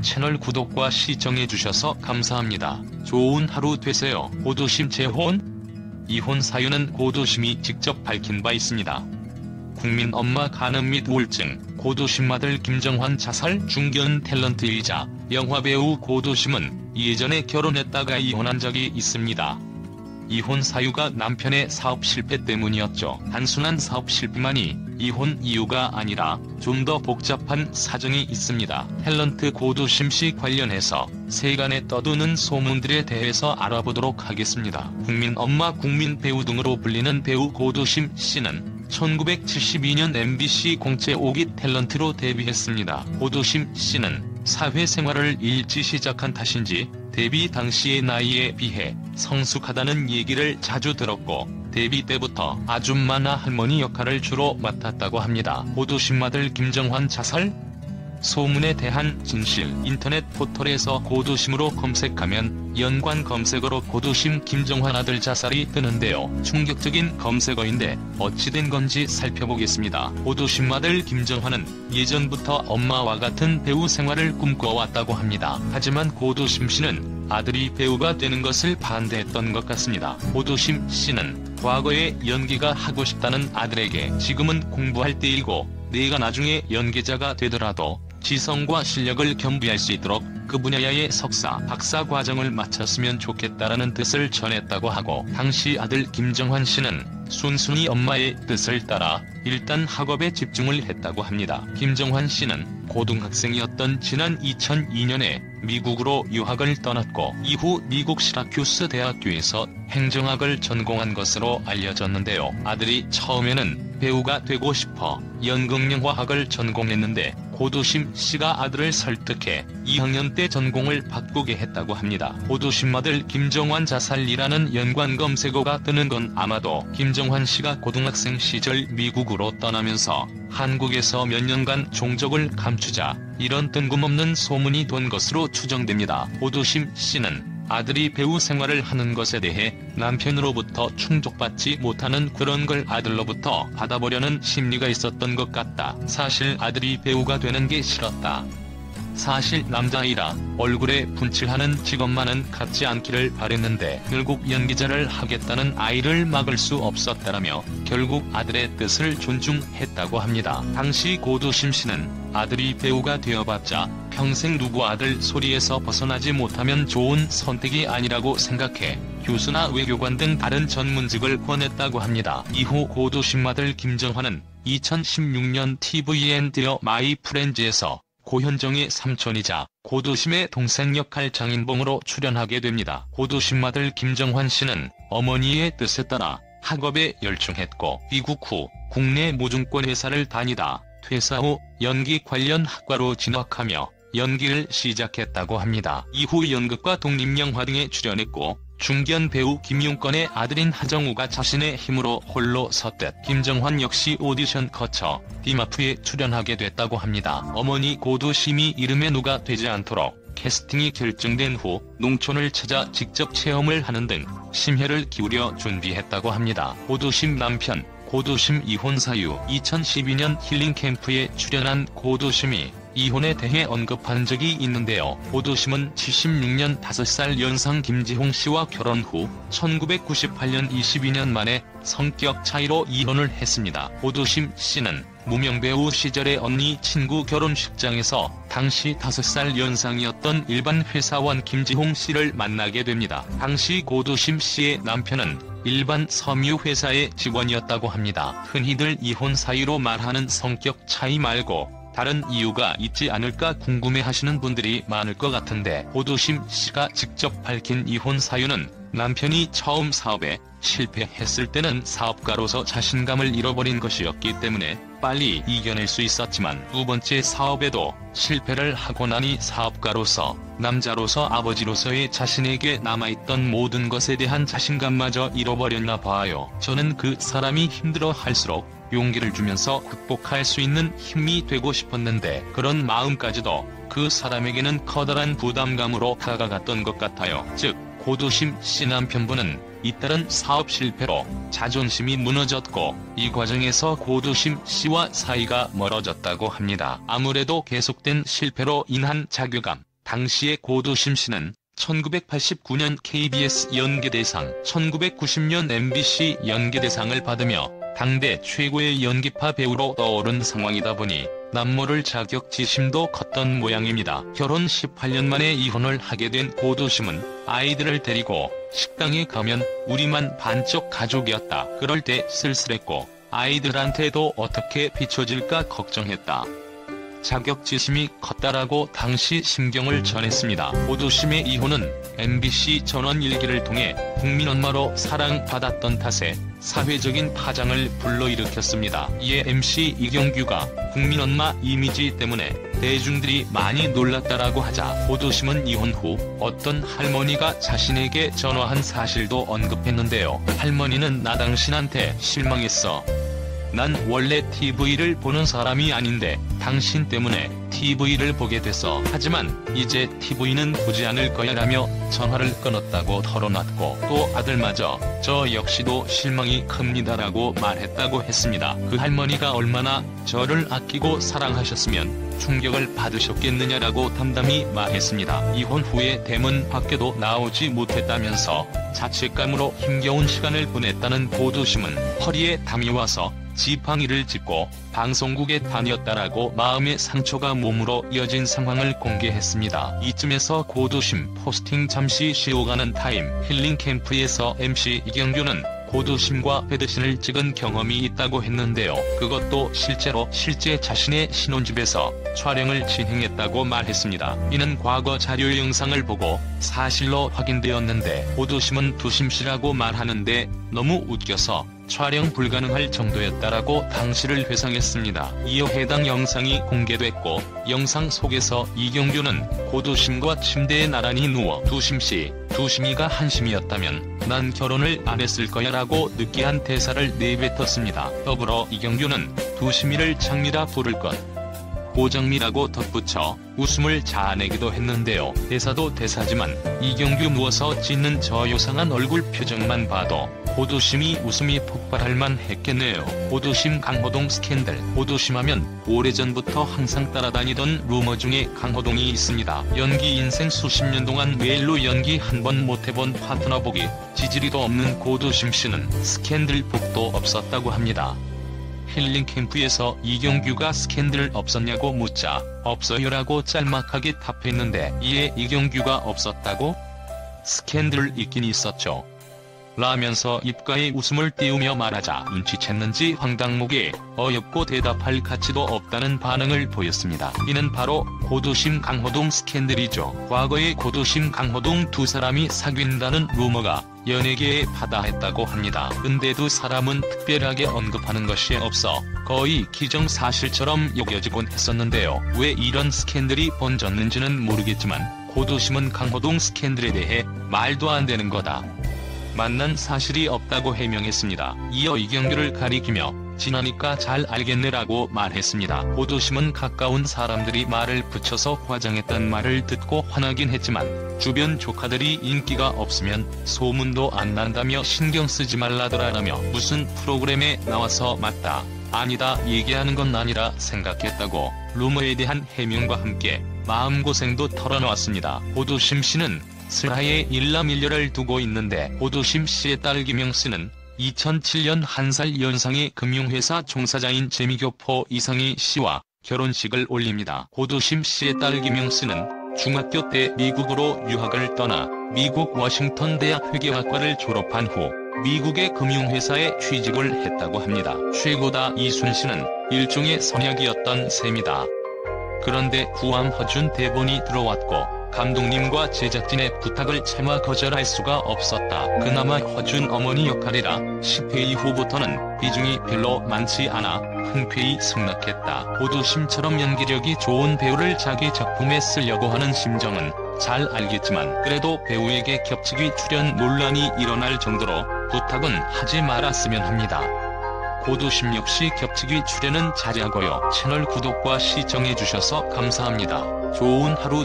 채널 구독과 시청해주셔서 감사합니다. 좋은 하루 되세요. 고도심 재혼? 이혼 사유는 고도심이 직접 밝힌 바 있습니다. 국민 엄마 간암 및 우울증, 고도심 아들 김정환 자살, 중견 탤런트이자 영화배우 고도심은 예전에 결혼했다가 이혼한 적이 있습니다. 이혼 사유가 남편의 사업 실패 때문이었죠. 단순한 사업 실패만이 이혼 이유가 아니라 좀 더 복잡한 사정이 있습니다. 탤런트 고도심 씨 관련해서 세간에 떠도는 소문들에 대해서 알아보도록 하겠습니다. 국민 엄마, 국민 배우 등으로 불리는 배우 고도심 씨는 1972년 MBC 공채 5기 탤런트로 데뷔했습니다. 고도심 씨는 사회생활을 일찍 시작한 탓인지 데뷔 당시의 나이에 비해 성숙하다는 얘기를 자주 들었고 데뷔 때부터 아줌마나 할머니 역할을 주로 맡았다고 합니다. 고도심 아들 김정환 자살? 소문에 대한 진실. 인터넷 포털에서 고도심으로 검색하면 연관 검색어로 고도심 김정환 아들 자살이 뜨는데요. 충격적인 검색어인데 어찌된 건지 살펴보겠습니다. 고도심 아들 김정환은 예전부터 엄마와 같은 배우 생활을 꿈꿔왔다고 합니다. 하지만 고도심 씨는 아들이 배우가 되는 것을 반대했던 것 같습니다. 고도심 씨는 과거에 연기가 하고 싶다는 아들에게 지금은 공부할 때이고 내가 나중에 연기자가 되더라도 지성과 실력을 겸비할 수 있도록 그 분야의 석사, 박사 과정을 마쳤으면 좋겠다라는 뜻을 전했다고 하고, 당시 아들 김정환 씨는 순순히 엄마의 뜻을 따라 일단 학업에 집중을 했다고 합니다. 김정환 씨는 고등학생이었던 지난 2002년에 미국으로 유학을 떠났고 이후 미국 시라큐스 대학교에서 행정학을 전공한 것으로 알려졌는데요. 아들이 처음에는 배우가 되고 싶어 연극영화학을 전공했는데 고도심 씨가 아들을 설득해 2학년 때 전공을 바꾸게 했다고 합니다. 고도심 아들 김정환 자살이라는 연관 검색어가 뜨는 건 아마도 김정환 씨가 고등학생 시절 미국으로 떠나면서 한국에서 몇 년간 종적을 감추자 이런 뜬금없는 소문이 돈 것으로 추정됩니다. 고도심 씨는 아들이 배우 생활을 하는 것에 대해 남편으로부터 충족받지 못하는 그런 걸 아들로부터 받아보려는 심리가 있었던 것 같다. 사실 아들이 배우가 되는 게 싫었다. 사실 남자아이라 얼굴에 분칠하는 직업만은 갖지 않기를 바랬는데 결국 연기자를 하겠다는 아이를 막을 수 없었다라며 결국 아들의 뜻을 존중했다고 합니다. 당시 고도심 씨는 아들이 배우가 되어봤자 평생 누구 아들 소리에서 벗어나지 못하면 좋은 선택이 아니라고 생각해 교수나 외교관 등 다른 전문직을 권했다고 합니다. 이후 고도심 아들 김정환은 2016년 TVN 디어 마이 프렌즈에서 고현정의 삼촌이자 고도심의 동생 역할 장인봉으로 출연하게 됩니다. 고도심 아들 김정환 씨는 어머니의 뜻에 따라 학업에 열중했고 귀국 후 국내 모증권 회사를 다니다 퇴사 후 연기 관련 학과로 진학하며 연기를 시작했다고 합니다. 이후 연극과 독립영화 등에 출연했고 중견 배우 김용건의 아들인 하정우가 자신의 힘으로 홀로 섰듯 김정환 역시 오디션 거쳐 디마프에 출연하게 됐다고 합니다. 어머니 고도심이 이름에 누가 되지 않도록 캐스팅이 결정된 후 농촌을 찾아 직접 체험을 하는 등 심혈을 기울여 준비했다고 합니다. 고도심 남편 고도심 이혼 사유. 2012년 힐링 캠프에 출연한 고도심이 이혼에 대해 언급한 적이 있는데요. 고도심은 76년 5살 연상 김지홍 씨와 결혼 후 1998년 22년 만에 성격 차이로 이혼을 했습니다. 고도심 씨는 무명배우 시절의 언니 친구 결혼식장에서 당시 5살 연상이었던 일반 회사원 김지홍 씨를 만나게 됩니다. 당시 고도심 씨의 남편은 일반 섬유 회사의 직원이었다고 합니다. 흔히들 이혼 사유로 말하는 성격 차이 말고 다른 이유가 있지 않을까 궁금해하시는 분들이 많을 것 같은데 고도심 씨가 직접 밝힌 이혼 사유는 남편이 처음 사업에 실패했을 때는 사업가로서 자신감을 잃어버린 것이었기 때문에 빨리 이겨낼 수 있었지만 두 번째 사업에도 실패를 하고 나니 사업가로서 남자로서 아버지로서의 자신에게 남아있던 모든 것에 대한 자신감마저 잃어버렸나 봐요. 저는 그 사람이 힘들어할수록 용기를 주면서 극복할 수 있는 힘이 되고 싶었는데 그런 마음까지도 그 사람에게는 커다란 부담감으로 다가갔던 것 같아요. 즉 고도심 씨 남편분은 잇따른 사업 실패로 자존심이 무너졌고 이 과정에서 고도심 씨와 사이가 멀어졌다고 합니다. 아무래도 계속된 실패로 인한 자괴감, 당시의 고도심 씨는 1989년 KBS 연기대상, 1990년 MBC 연기대상을 받으며 당대 최고의 연기파 배우로 떠오른 상황이다 보니 남모를 자격지심도 컸던 모양입니다. 결혼 18년 만에 이혼을 하게 된 고도심은 아이들을 데리고 식당에 가면 우리만 반쪽 가족이었다. 그럴 때 쓸쓸했고 아이들한테도 어떻게 비춰질까 걱정했다. 자격지심이 컸다라고 당시 심경을 전했습니다. 고도심의 이혼은 MBC 전원 일기를 통해 국민엄마로 사랑받았던 탓에 사회적인 파장을 불러일으켰습니다. 이에 MC 이경규가 국민엄마 이미지 때문에 대중들이 많이 놀랐다라고 하자 고도심은 이혼 후 어떤 할머니가 자신에게 전화한 사실도 언급했는데요. 할머니는 나 당신한테 실망했어. 난 원래 TV를 보는 사람이 아닌데 당신 때문에 TV를 보게 됐어. 하지만 이제 TV는 보지 않을 거야 라며 전화를 끊었다고 털어놨고 또 아들마저 저 역시도 실망이 큽니다라고 말했다고 했습니다. 그 할머니가 얼마나 저를 아끼고 사랑하셨으면 충격을 받으셨겠느냐라고 담담히 말했습니다. 이혼 후에 대문 밖에도 나오지 못했다면서 자책감으로 힘겨운 시간을 보냈다는 고도심은 허리에 담이 와서 지팡이를 짚고 방송국에 다녔다라고 마음의 상처가 몸으로 이어진 상황을 공개했습니다. 이쯤에서 고도심 포스팅 잠시 쉬어가는 타임. 힐링 캠프에서 MC 이경규는 고도심과 배드신을 찍은 경험이 있다고 했는데요. 그것도 실제 자신의 신혼집에서 촬영을 진행했다고 말했습니다. 이는 과거 자료 영상을 보고 사실로 확인되었는데 고도심은 두심씨라고 말하는데 너무 웃겨서 촬영 불가능할 정도였다라고 당시를 회상했습니다. 이어 해당 영상이 공개됐고 영상 속에서 이경규는 고도심과 침대에 나란히 누워 두심이가 한심이었다면 난 결혼을 안 했을 거야 라고 느끼한 대사를 내뱉었습니다. 더불어 이경규는 두심이를 장미라 부를 것 고장미라고 덧붙여 웃음을 자아내기도 했는데요. 대사도 대사지만 이경규 누워서 짓는 저 요상한 얼굴 표정만 봐도 고도심이 웃음이 폭발할 만 했겠네요. 고도심 강호동 스캔들. 고도심하면 오래전부터 항상 따라다니던 루머 중에 강호동이 있습니다. 연기 인생 수십 년 동안 메일로 연기 한 번 못해본 파트너 보기 지지리도 없는 고도심씨는 스캔들 복도 없었다고 합니다. 힐링 캠프에서 이경규가 스캔들 없었냐고 묻자 없어요라고 짤막하게 답했는데 이에 이경규가 없었다고? 스캔들 있긴 있었죠. 라면서 입가에 웃음을 띄우며 말하자 눈치챘는지 황당무계 어렵고 대답할 가치도 없다는 반응을 보였습니다. 이는 바로 고도심 강호동 스캔들이죠. 과거에 고도심 강호동 두 사람이 사귄다는 루머가 연예계에 파다했다고 합니다. 근데 두 사람은 특별하게 언급하는 것이 없어 거의 기정사실처럼 여겨지곤 했었는데요. 왜 이런 스캔들이 번졌는지는 모르겠지만 고도심은 강호동 스캔들에 대해 말도 안 되는 거다. 만난 사실이 없다고 해명했습니다. 이어 이경규를 가리키며 지나니까 잘 알겠네라고 말했습니다. 고도심은 가까운 사람들이 말을 붙여서 과장했단 말을 듣고 화나긴 했지만 주변 조카들이 인기가 없으면 소문도 안 난다며 신경 쓰지 말라더라라며 무슨 프로그램에 나와서 맞다, 아니다 얘기하는 건 아니라 생각했다고 루머에 대한 해명과 함께 마음고생도 털어놓았습니다. 고도심 씨는 슬하에 일남일녀를 두고 있는데 고도심 씨의 딸 김영씨는 2007년 1살 연상의 금융회사 종사자인 재미교포 이상희 씨와 결혼식을 올립니다. 고도심 씨의 딸 김영씨는 중학교 때 미국으로 유학을 떠나 미국 워싱턴 대학 회계학과를 졸업한 후 미국의 금융회사에 취직을 했다고 합니다. 최고다 이순신은 일종의 선약이었던 셈이다. 그런데 구암 허준 대본이 들어왔고 감독님과 제작진의 부탁을 차마 거절할 수가 없었다. 그나마 허준 어머니 역할이라 10회 이후부터는 비중이 별로 많지 않아 흔쾌히 승낙했다. 고도심처럼 연기력이 좋은 배우를 자기 작품에 쓰려고 하는 심정은 잘 알겠지만 그래도 배우에게 겹치기 출연 논란이 일어날 정도로 부탁은 하지 말았으면 합니다. 고도심 역시 겹치기 출연은 자제하고요. 채널 구독과 시청해주셔서 감사합니다. 좋은 하루